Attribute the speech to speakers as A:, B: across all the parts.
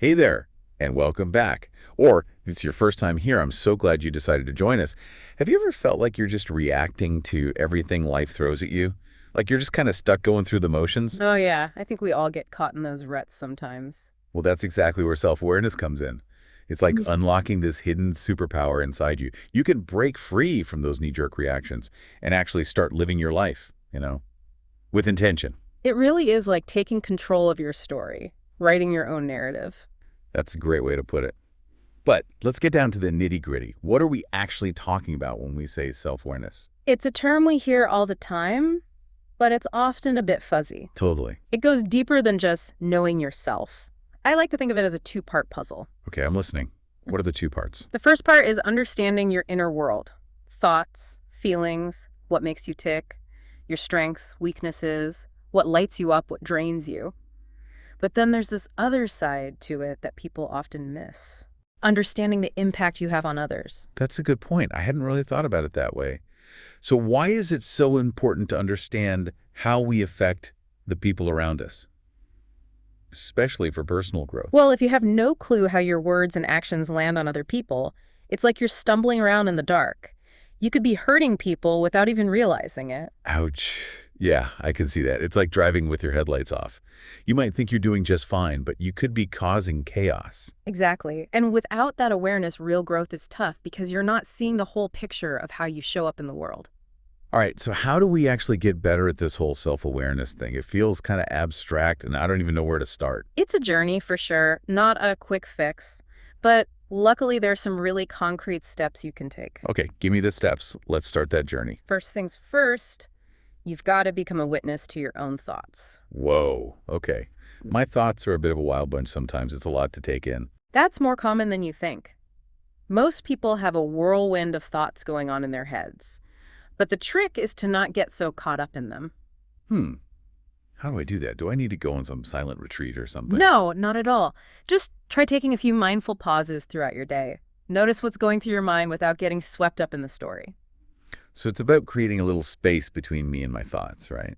A: Hey there, and welcome back. Or if it's your first time here, I'm so glad you decided to join us. Have you ever felt like you're just reacting to everything life throws at you? Like you're just kind of stuck going through the motions?
B: Oh, yeah. I think we all get caught in those ruts sometimes.
A: Well, that's exactly where self-awareness comes in. It's like
B: Yeah.
A: unlocking this hidden superpower inside you. You can break free from those knee-jerk reactions and actually start living your life, with intention.
B: It really is like taking control of your story, writing your own narrative.
A: That's a great way to put it. But let's get down to the nitty-gritty. What are we actually talking about when we say self-awareness?
B: It's a term we hear all the time, but it's often a bit fuzzy.
A: Totally.
B: It goes deeper than just knowing yourself. I like to think of it as a two-part puzzle.
A: Okay, I'm listening. What are the two parts?
B: The first part is understanding your inner world, thoughts, feelings, what makes you tick, your strengths, weaknesses, what lights you up, what drains you. But then there's this other side to it that people often miss. Understanding the impact you have on others.
A: That's a good point. I hadn't really thought about it that way. So why is it so important to understand how we affect the people around us, especially for personal growth?
B: Well, if you have no clue how your words and actions land on other people, it's like you're stumbling around in the dark. You could be hurting people without even realizing it.
A: Ouch. Yeah, I can see that. It's like driving with your headlights off. You might think you're doing just fine, but you could be causing chaos.
B: Exactly. And without that awareness, real growth is tough because you're not seeing the whole picture of how you show up in the world.
A: All right, so how do we actually get better at this whole self-awareness thing? It feels kind of abstract, and I don't even know where to start.
B: It's a journey for sure, not a quick fix, but luckily there's some really concrete steps you can take.
A: Okay, give me the steps. Let's start that journey.
B: First things first, you've got to become a witness to your own thoughts.
A: Whoa, okay. My thoughts are a bit of a wild bunch sometimes. It's a lot to take in.
B: That's more common than you think. Most people have a whirlwind of thoughts going on in their heads, but the trick is to not get so caught up in them.
A: Hmm, how do I do that? Do I need to go on some silent retreat or something?
B: No, not at all. Just try taking a few mindful pauses throughout your day. Notice what's going through your mind without getting swept up in the story.
A: So it's about creating a little space between me and my thoughts, right?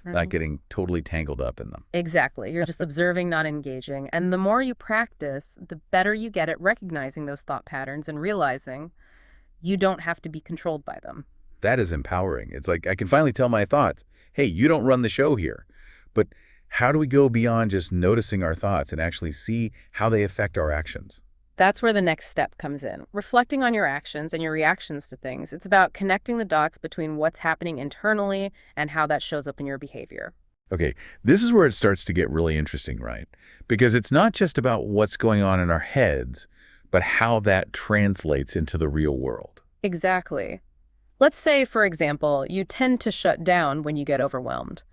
A: Not
B: Mhm.
A: getting totally tangled up in them.
B: Exactly. You're just observing, not engaging. And the more you practice, the better you get at recognizing those thought patterns and realizing you don't have to be controlled by them.
A: That is empowering. It's like I can finally tell my thoughts, hey, you don't run the show here. But how do we go beyond just noticing our thoughts and actually see how they affect our actions?
B: That's where the next step comes in. Reflecting on your actions and your reactions to things. It's about connecting the dots between what's happening internally and how that shows up in your behavior.
A: Okay, this is where it starts to get really interesting, right? Because it's not just about what's going on in our heads, but how that translates into the real world.
B: Exactly. Let's say, for example, you tend to shut down when you get overwhelmed.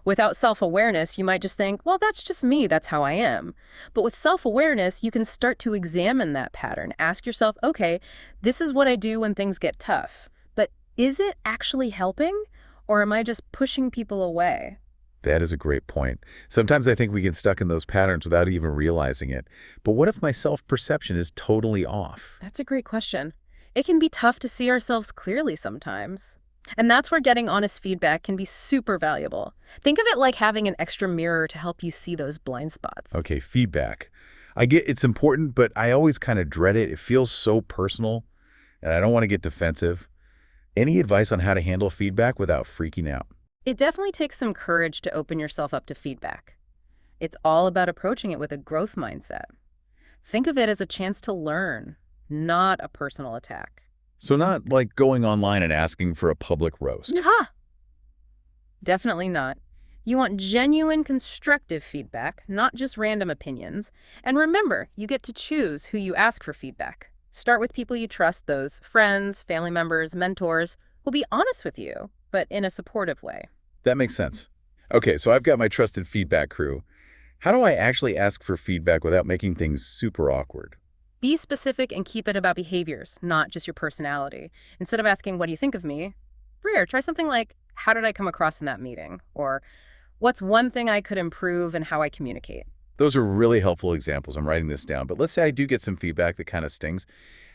B: Without self-awareness, you might just think, well, that's just me, that's how I am. But with self-awareness, you can start to examine that pattern. Ask yourself, okay, this is what I do when things get tough. But is it actually helping? Or am I just pushing people away?
A: That is a great point. Sometimes I think we get stuck in those patterns without even realizing it. But what if my self-perception is totally off?
B: That's a great question. It can be tough to see ourselves clearly sometimes. And that's where getting honest feedback can be super valuable. Think of it like having an extra mirror to help you see those blind spots.
A: Okay, feedback. I get it's important, but I always kind of dread it. It feels so personal, and I don't want to get defensive. Any advice on how to handle feedback without freaking out?
B: It definitely takes some courage to open yourself up to feedback. It's all about approaching it with a growth mindset. Think of it as a chance to learn, not a personal attack.
A: So not like going online and asking for a public roast.
B: Ha! Definitely not. You want genuine constructive feedback, not just random opinions. And remember, you get to choose who you ask for feedback. Start with people you trust, those friends, family members, mentors, who'll be honest with you, but in a supportive way.
A: That makes sense. Okay, so I've got my trusted feedback crew. How do I actually ask for feedback without making things super awkward?
B: Be specific and keep it about behaviors, not just your personality. Instead of asking, what do you think of me? Try something like, how did I come across in that meeting? Or, what's one thing I could improve in how I communicate?
A: Those are really helpful examples. I'm writing this down. But let's say I do get some feedback that kind of stings.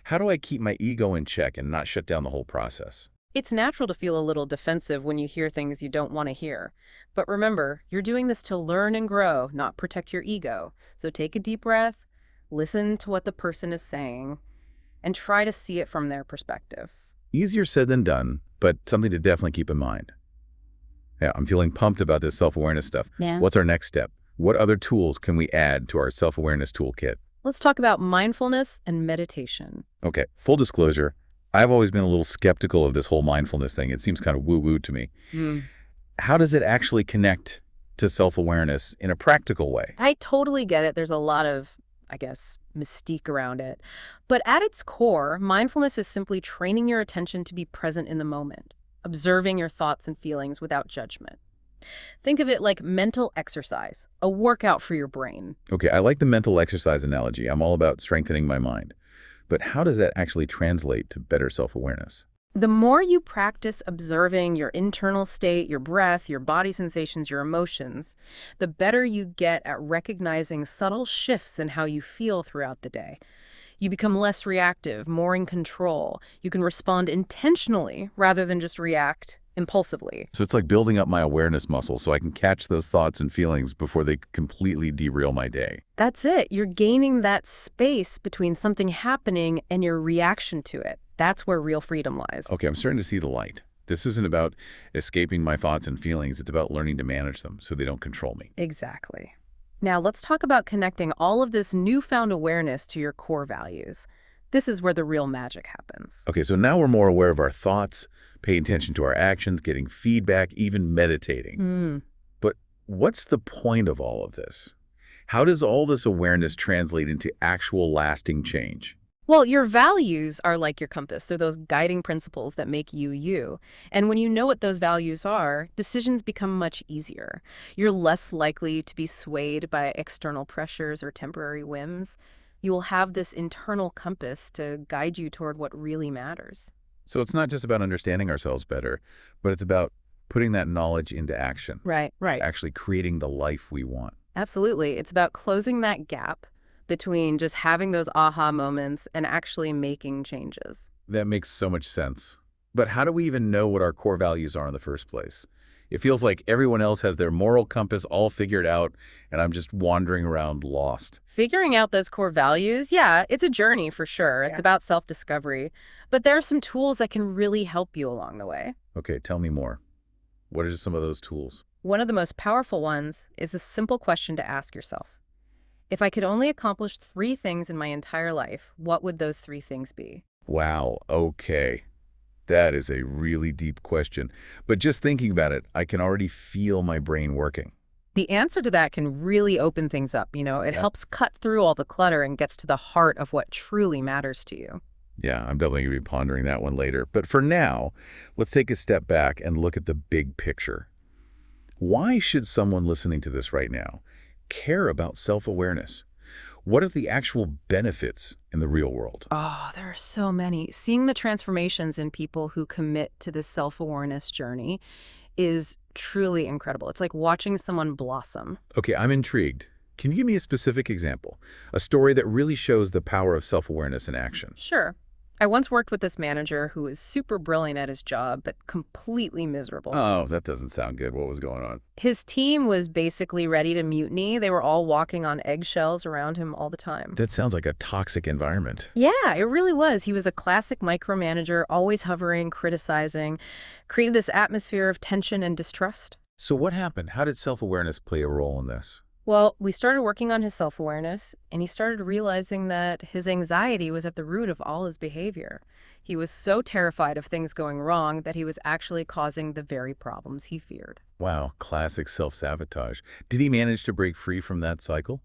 A: How do I keep my ego in check and not shut down the whole process?
B: It's natural to feel a little defensive when you hear things you don't want to hear. But remember, you're doing this to learn and grow, not protect your ego. So take a deep breath, Listen to what the person is saying and try to see it from their perspective.
A: Easier said than done, but something to definitely keep in mind. Yeah, I'm feeling pumped about this self-awareness stuff.
B: Yeah.
A: What's our next step? What other tools can we add to our self-awareness toolkit?
B: Let's talk about mindfulness and meditation.
A: Okay, full disclosure, I've always been a little skeptical of this whole mindfulness thing. It seems kind of woo-woo to me. How does it actually connect to self-awareness in a practical way?
B: I totally get it. There's a lot of, I guess, mystique around it. But at its core, mindfulness is simply training your attention to be present in the moment, observing your thoughts and feelings without judgment. Think of it like mental exercise, a workout for your brain.
A: Okay, I like the mental exercise analogy. I'm all about strengthening my mind. But how does that actually translate to better self-awareness?
B: The more you practice observing your internal state, your breath, your body sensations, your emotions, the better you get at recognizing subtle shifts in how you feel throughout the day. You become less reactive, more in control. You can respond intentionally rather than just react impulsively.
A: So it's like building up my awareness muscle so I can catch those thoughts and feelings before they completely derail my day.
B: That's it. You're gaining that space between something happening and your reaction to it. That's where real freedom lies.
A: Okay, I'm starting to see the light. This isn't about escaping my thoughts and feelings. It's about learning to manage them so they don't control me.
B: Exactly. Now let's talk about connecting all of this newfound awareness to your core values. This is where the real magic happens.
A: Okay, so now we're more aware of our thoughts, paying attention to our actions, getting feedback, even meditating. But what's the point of all of this? How does all this awareness translate into actual lasting change?
B: Well, your values are like your compass. They're those guiding principles that make you you. And when you know what those values are, decisions become much easier. You're less likely to be swayed by external pressures or temporary whims. You will have this internal compass to guide you toward what really matters.
A: So it's not just about understanding ourselves better, but it's about putting that knowledge into action,
B: Right, right.
A: actually creating the life we want.
B: Absolutely. It's about closing that gap between just having those aha moments and actually making changes.
A: That makes so much sense. But how do we even know what our core values are in the first place? It feels like everyone else has their moral compass all figured out, and I'm just wandering around lost.
B: Figuring out those core values, yeah, it's a journey for sure. It's about self-discovery. But there are some tools that can really help you along the way.
A: Okay, tell me more. What are some of those tools?
B: One of the most powerful ones is a simple question to ask yourself. If I could only accomplish 3 things in my entire life, what would those 3 things be?
A: Wow, okay. That is a really deep question. But just thinking about it, I can already feel my brain working.
B: The answer to that can really open things up. It
A: Yeah.
B: helps cut through all the clutter and gets to the heart of what truly matters to you.
A: Yeah, I'm definitely going to be pondering that one later. But for now, let's take a step back and look at the big picture. Why should someone listening to this right now care about self-awareness? What are the actual benefits in the real world?
B: Oh, there are so many. Seeing the transformations in people who commit to this self-awareness journey is truly incredible. It's like watching someone blossom.
A: Okay, I'm intrigued. Can you give me a specific example? A story that really shows the power of self-awareness in action?
B: Sure. I once worked with this manager who was super brilliant at his job, but completely miserable.
A: Oh, that doesn't sound good. What was going on?
B: His team was basically ready to mutiny. They were all walking on eggshells around him all the time.
A: That sounds like a toxic environment.
B: Yeah, it really was. He was a classic micromanager, always hovering, criticizing, created this atmosphere of tension and distrust.
A: So what happened? How did self-awareness play a role in this?
B: Well, we started working on his self-awareness, and he started realizing that his anxiety was at the root of all his behavior. He was so terrified of things going wrong that he was actually causing the very problems he feared.
A: Wow, classic self-sabotage. Did he manage to break free from that cycle?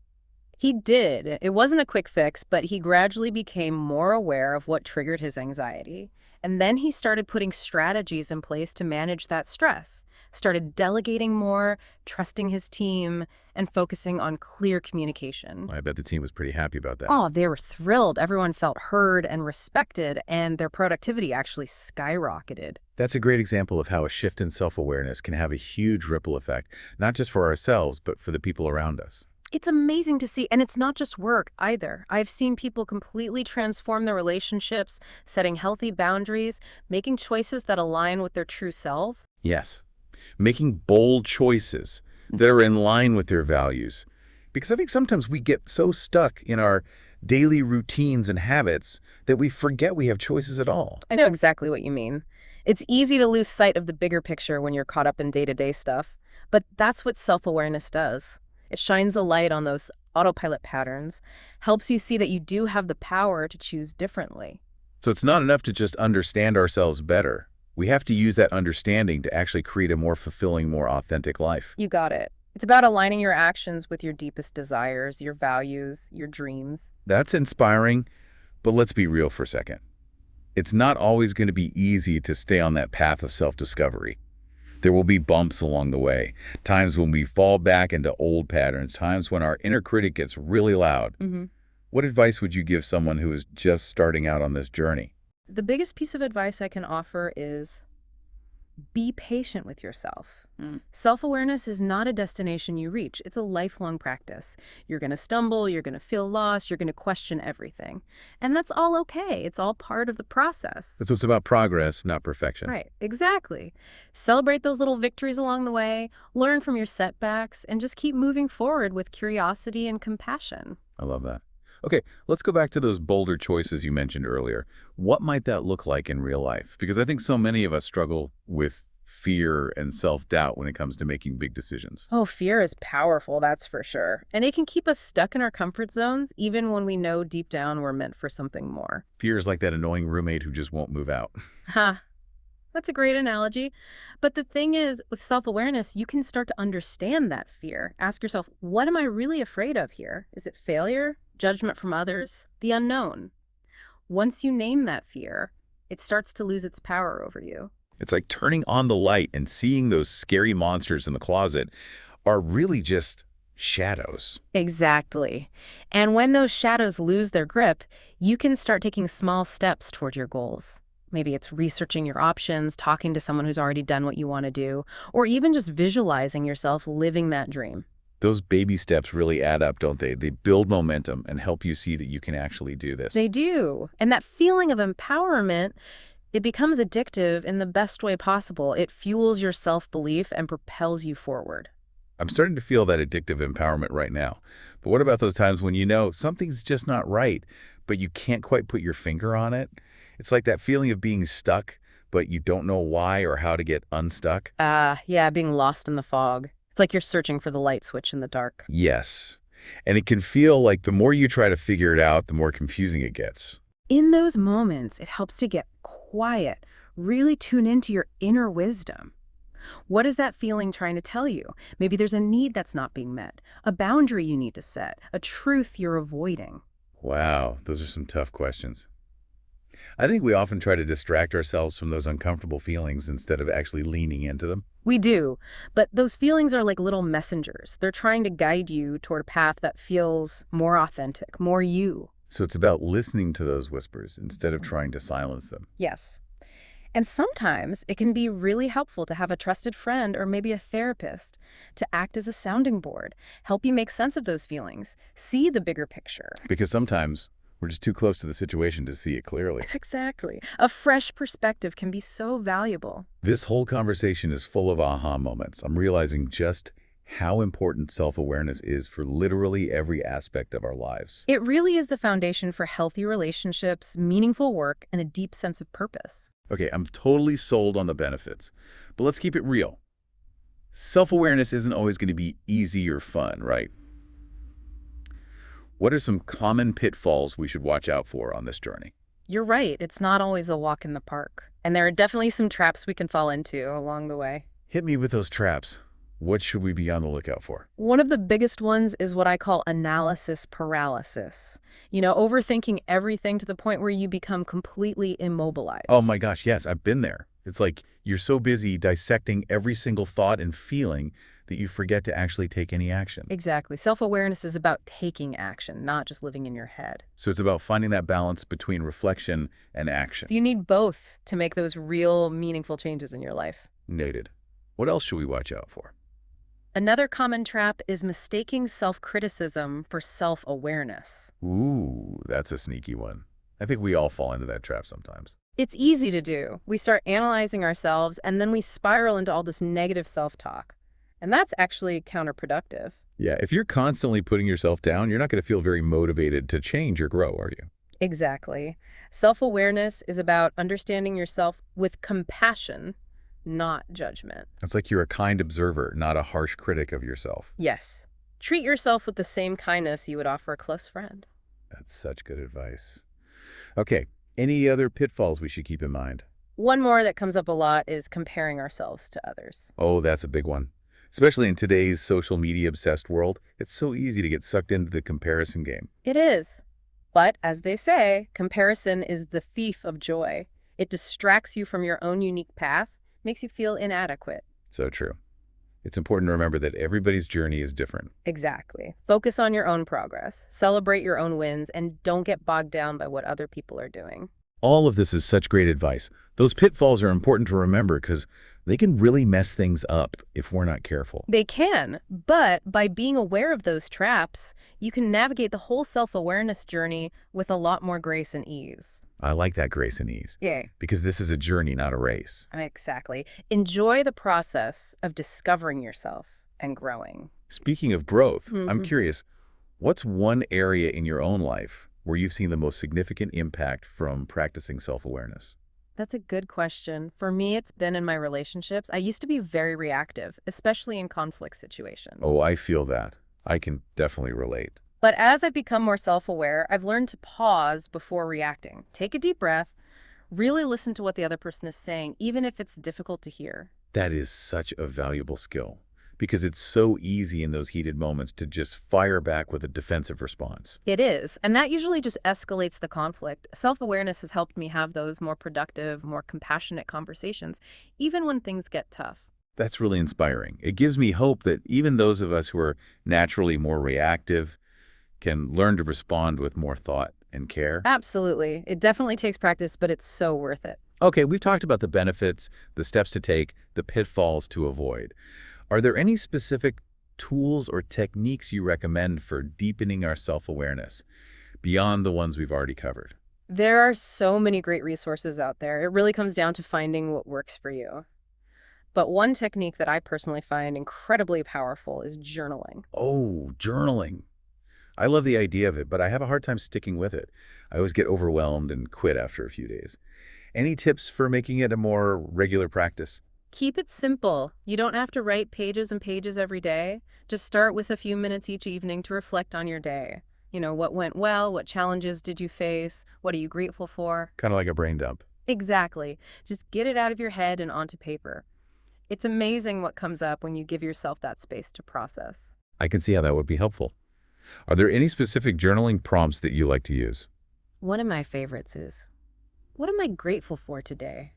B: He did. It wasn't a quick fix, but he gradually became more aware of what triggered his anxiety. And then he started putting strategies in place to manage that stress, started delegating more, trusting his team, and focusing on clear communication.
A: I bet the team was pretty happy about that.
B: Oh, they were thrilled. Everyone felt heard and respected, and their productivity actually skyrocketed.
A: That's a great example of how a shift in self-awareness can have a huge ripple effect, not just for ourselves, but for the people around us.
B: It's amazing to see, and it's not just work either. I've seen people completely transform their relationships, setting healthy boundaries, making choices that align with their true selves.
A: Yes, making bold choices that are in line with their values. Because I think sometimes we get so stuck in our daily routines and habits that we forget we have choices at all.
B: I know exactly what you mean. It's easy to lose sight of the bigger picture when you're caught up in day-to-day stuff, but that's what self-awareness does. It shines a light on those autopilot patterns, helps you see that you do have the power to choose differently.
A: So it's not enough to just understand ourselves better. We have to use that understanding to actually create a more fulfilling, more authentic life.
B: You got it. It's about aligning your actions with your deepest desires, your values, your dreams.
A: That's inspiring, but let's be real for a second. It's not always going to be easy to stay on that path of self-discovery. There will be bumps along the way, times when we fall back into old patterns, times when our inner critic gets really loud. What advice would you give someone who is just starting out on this journey?
B: The biggest piece of advice I can offer is be patient with yourself. Self-awareness is not a destination you reach. It's a lifelong practice. You're going to stumble, you're going to feel lost, you're going to question everything. And that's all okay. It's all part of the process.
A: So it's about progress, not perfection.
B: Right, exactly. Celebrate those little victories along the way, learn from your setbacks, and just keep moving forward with curiosity and compassion.
A: I love that. Okay, let's go back to those bolder choices you mentioned earlier. What might that look like in real life? Because I think so many of us struggle with fear and self-doubt when it comes to making big decisions.
B: Oh, fear is powerful, that's for sure. And it can keep us stuck in our comfort zones, even when we know deep down we're meant for something more.
A: Fear is like that annoying roommate who just won't move out.
B: Ha, that's a great analogy. But the thing is, with self-awareness, you can start to understand that fear. Ask yourself, what am I really afraid of here? Is it failure, judgment from others, the unknown? Once you name that fear, it starts to lose its power over you.
A: It's like turning on the light and seeing those scary monsters in the closet are really just shadows.
B: Exactly. And when those shadows lose their grip, you can start taking small steps toward your goals. Maybe it's researching your options, talking to someone who's already done what you want to do, or even just visualizing yourself living that dream.
A: Those baby steps really add up, don't they? They build momentum and help you see that you can actually do this.
B: They do. And that feeling of empowerment, it becomes addictive in the best way possible. It fuels your self-belief and propels you forward.
A: I'm starting to feel that addictive empowerment right now. But what about those times when you know something's just not right, but you can't quite put your finger on it? It's like that feeling of being stuck, but you don't know why or how to get unstuck.
B: Yeah, being lost in the fog. It's like you're searching for the light switch in the dark.
A: Yes. And it can feel like the more you try to figure it out, the more confusing it gets.
B: In those moments, it helps to get quiet, really tune into your inner wisdom. What is that feeling trying to tell you? Maybe there's a need that's not being met, a boundary you need to set, a truth you're avoiding.
A: Wow, those are some tough questions. I think we often try to distract ourselves from those uncomfortable feelings instead of actually leaning into them.
B: We do, but those feelings are like little messengers. They're trying to guide you toward a path that feels more authentic, more you.
A: So it's about listening to those whispers instead of trying to silence them.
B: Yes. And sometimes it can be really helpful to have a trusted friend or maybe a therapist to act as a sounding board, help you make sense of those feelings, see the bigger picture.
A: Because sometimes we're just too close to the situation to see it clearly.
B: Exactly. A fresh perspective can be so valuable.
A: This whole conversation is full of aha moments. I'm realizing just how important self-awareness is for literally every aspect of our lives.
B: It really is the foundation for healthy relationships, meaningful work, and a deep sense of purpose.
A: Okay, I'm totally sold on the benefits, but let's keep it real. Self-awareness isn't always going to be easy or fun, right? What are some common pitfalls we should watch out for on this journey?
B: You're right. It's not always a walk in the park. And there are definitely some traps we can fall into along the way.
A: Hit me with those traps. What should we be on the lookout for?
B: One of the biggest ones is what I call analysis paralysis. Overthinking everything to the point where you become completely immobilized.
A: Oh my gosh, yes, I've been there. It's like you're so busy dissecting every single thought and feeling that you forget to actually take any action.
B: Exactly. Self-awareness is about taking action, not just living in your head.
A: So it's about finding that balance between reflection and action.
B: You need both to make those real, meaningful changes in your life.
A: Noted. What else should we watch out for?
B: Another common trap is mistaking self-criticism for self-awareness.
A: Ooh, that's a sneaky one. I think we all fall into that trap sometimes.
B: It's easy to do. We start analyzing ourselves, and then we spiral into all this negative self-talk. And that's actually counterproductive.
A: Yeah, if you're constantly putting yourself down, you're not going to feel very motivated to change or grow, are you?
B: Exactly. Self-awareness is about understanding yourself with compassion, not judgment.
A: It's like you're a kind observer, not a harsh critic of yourself.
B: Yes. Treat yourself with the same kindness you would offer a close friend.
A: That's such good advice. Okay, any other pitfalls we should keep in mind?
B: One more that comes up a lot is comparing ourselves to others.
A: Oh, that's a big one. Especially in today's social media obsessed world, it's so easy to get sucked into the comparison game.
B: It is. But as they say, comparison is the thief of joy. It distracts you from your own unique path, makes you feel inadequate.
A: So true. It's important to remember that everybody's journey is different.
B: Exactly. Focus on your own progress, celebrate your own wins, and don't get bogged down by what other people are doing.
A: All of this is such great advice. Those pitfalls are important to remember because they can really mess things up if we're not careful.
B: They can, but by being aware of those traps, you can navigate the whole self-awareness journey with a lot more grace and ease.
A: I like that grace and ease
B: Yay.
A: because this is a journey, not a race.
B: Exactly. Enjoy the process of discovering yourself and growing.
A: Speaking of growth, I'm
B: Mhm.
A: curious, what's one area in your own life where you've seen the most significant impact from practicing self-awareness?
B: That's a good question. For me, it's been in my relationships. I used to be very reactive, especially in conflict situations.
A: Oh, I feel that. I can definitely relate.
B: But as I've become more self-aware, I've learned to pause before reacting. Take a deep breath, really listen to what the other person is saying, even if it's difficult to hear.
A: That is such a valuable skill because it's so easy in those heated moments to just fire back with a defensive response.
B: It is, and that usually just escalates the conflict. Self-awareness has helped me have those more productive, more compassionate conversations, even when things get tough.
A: That's really inspiring. It gives me hope that even those of us who are naturally more reactive can learn to respond with more thought and care.
B: Absolutely. It definitely takes practice, but it's so worth it.
A: Okay, we've talked about the benefits, the steps to take, the pitfalls to avoid. Are there any specific tools or techniques you recommend for deepening our self-awareness beyond the ones we've already covered?
B: There are so many great resources out there. It really comes down to finding what works for you. But one technique that I personally find incredibly powerful is journaling.
A: Oh, journaling. I love the idea of it, but I have a hard time sticking with it. I always get overwhelmed and quit after a few days. Any tips for making it a more regular practice?
B: Keep it simple. You don't have to write pages and pages every day. Just start with a few minutes each evening to reflect on your day. What went well? What challenges did you face? What are you grateful for?
A: Kind of like a brain dump.
B: Exactly. Just get it out of your head and onto paper. It's amazing what comes up when you give yourself that space to process.
A: I can see how that would be helpful. Are there any specific journaling prompts that you like to use?
B: One of my favorites is, what am I grateful for today?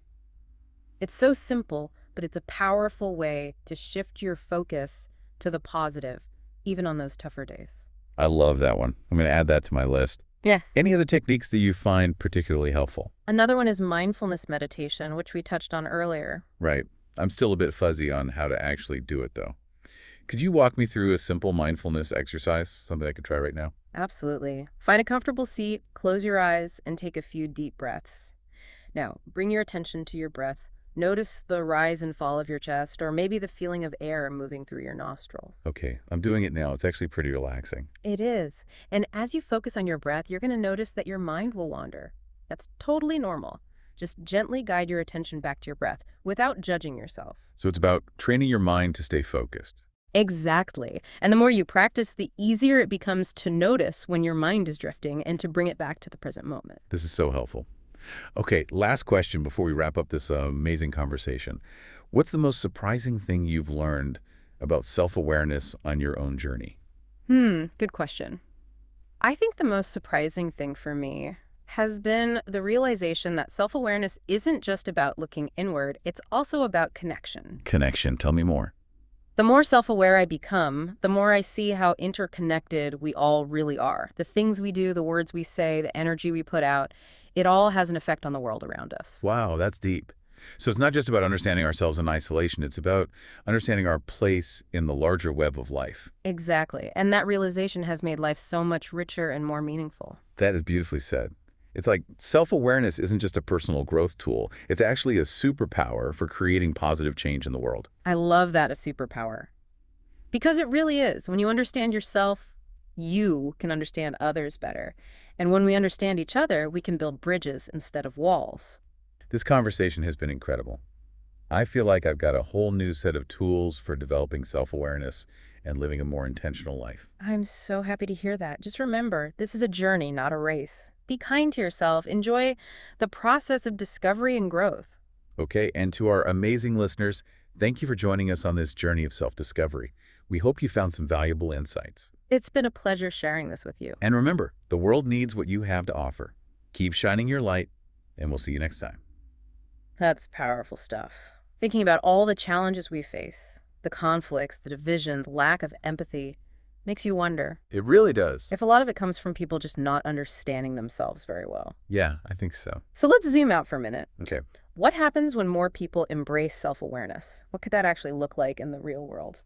B: It's so simple, but it's a powerful way to shift your focus to the positive, even on those tougher days.
A: I love that one. I'm going to add that to my list.
B: Yeah.
A: Any other techniques that you find particularly helpful?
B: Another one is mindfulness meditation, which we touched on earlier.
A: Right. I'm still a bit fuzzy on how to actually do it, though. Could you walk me through a simple mindfulness exercise, something I could try right now?
B: Absolutely. Find a comfortable seat, close your eyes, and take a few deep breaths. Now, bring your attention to your breath. Notice the rise and fall of your chest, or maybe the feeling of air moving through your nostrils.
A: Okay, I'm doing it now. It's actually pretty relaxing.
B: It is. And as you focus on your breath, you're going to notice that your mind will wander. That's totally normal. Just gently guide your attention back to your breath without judging yourself.
A: So it's about training your mind to stay focused.
B: Exactly. And the more you practice, the easier it becomes to notice when your mind is drifting and to bring it back to the present moment.
A: This is so helpful. Okay, last question before we wrap up this amazing conversation. What's the most surprising thing you've learned about self-awareness on your own journey?
B: Good question. I think the most surprising thing for me has been the realization that self-awareness isn't just about looking inward, it's also about connection.
A: Connection. Tell me more.
B: The more self-aware I become, the more I see how interconnected we all really are. The things we do, the words we say, the energy we put out, it all has an effect on the world around us.
A: Wow, that's deep. So it's not just about understanding ourselves in isolation. It's about understanding our place in the larger web of life.
B: Exactly. And that realization has made life so much richer and more meaningful.
A: That is beautifully said. It's like self-awareness isn't just a personal growth tool. It's actually a superpower for creating positive change in the world.
B: I love that, a superpower. Because it really is. When you understand yourself, you can understand others better. And when we understand each other, we can build bridges instead of walls.
A: This conversation has been incredible. I feel like I've got a whole new set of tools for developing self-awareness and living a more intentional life.
B: I'm so happy to hear that. Just remember, this is a journey, not a race. Be kind to yourself. Enjoy the process of discovery and growth.
A: Okay, and to our amazing listeners, thank you for joining us on this journey of self-discovery. We hope you found some valuable insights.
B: It's been a pleasure sharing this with you.
A: And remember, the world needs what you have to offer. Keep shining your light, and we'll see you next time.
B: That's powerful stuff. Thinking about all the challenges we face, the conflicts, the division, the lack of empathy, makes you wonder
A: It really does.
B: if a lot of it comes from people just not understanding themselves very well.
A: Yeah, I think so.
B: So let's zoom out for a minute.
A: Okay.
B: What happens when more people embrace self-awareness? What could that actually look like in the real world?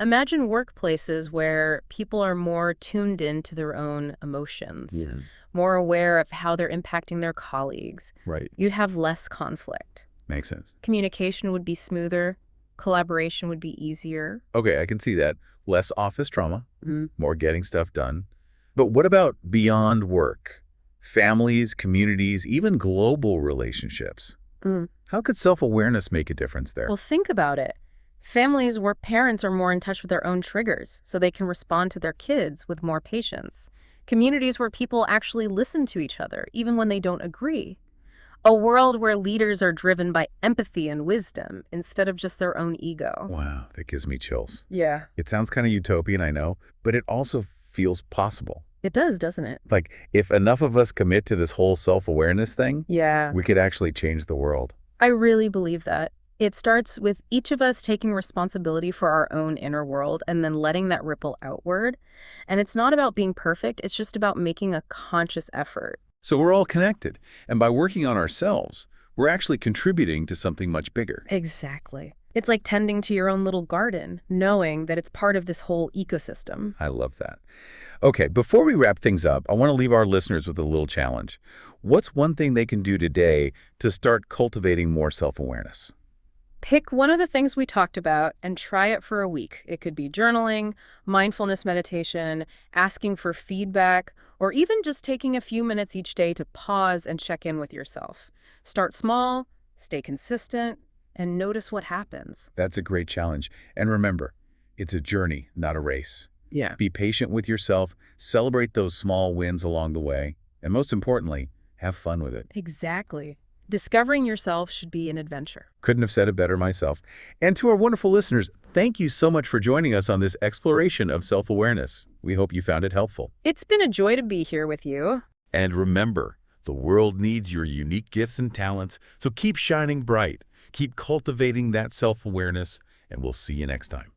B: Imagine workplaces where people are more tuned into their own emotions,
A: Yeah.
B: more aware of how they're impacting their colleagues.
A: Right.
B: You'd have less conflict.
A: Makes sense.
B: Communication would be smoother. Collaboration would be easier.
A: Okay, I can see that. Less office trauma,
B: Mhm.
A: more getting stuff done. But what about beyond work? Families, communities, even global relationships.
B: Mm.
A: How could self-awareness make a difference there?
B: Well, think about it. Families where parents are more in touch with their own triggers, so they can respond to their kids with more patience. Communities where people actually listen to each other, even when they don't agree. A world where leaders are driven by empathy and wisdom instead of just their own ego.
A: Wow, that gives me chills.
B: Yeah.
A: It sounds kind of utopian, I know, but it also feels possible.
B: It does, doesn't it?
A: Like, if enough of us commit to this whole self-awareness thing,
B: Yeah.
A: we could actually change the world.
B: I really believe that. It starts with each of us taking responsibility for our own inner world and then letting that ripple outward. And it's not about being perfect, it's just about making a conscious effort.
A: So we're all connected, and by working on ourselves, we're actually contributing to something much bigger.
B: Exactly. It's like tending to your own little garden, knowing that it's part of this whole ecosystem.
A: I love that. Okay, before we wrap things up, I want to leave our listeners with a little challenge. What's one thing they can do today to start cultivating more self-awareness?
B: Pick one of the things we talked about and try it for a week. It could be journaling, mindfulness meditation, asking for feedback, or even just taking a few minutes each day to pause and check in with yourself. Start small, stay consistent, and notice what happens.
A: That's a great challenge. And remember, it's a journey, not a race.
B: Yeah.
A: Be patient with yourself, celebrate those small wins along the way, and most importantly, have fun with it.
B: Exactly. Discovering yourself should be an adventure.
A: Couldn't have said it better myself. And to our wonderful listeners, thank you so much for joining us on this exploration of self-awareness. We hope you found it helpful.
B: It's been a joy to be here with you.
A: And remember, the world needs your unique gifts and talents, so keep shining bright, keep cultivating that self-awareness, and we'll see you next time.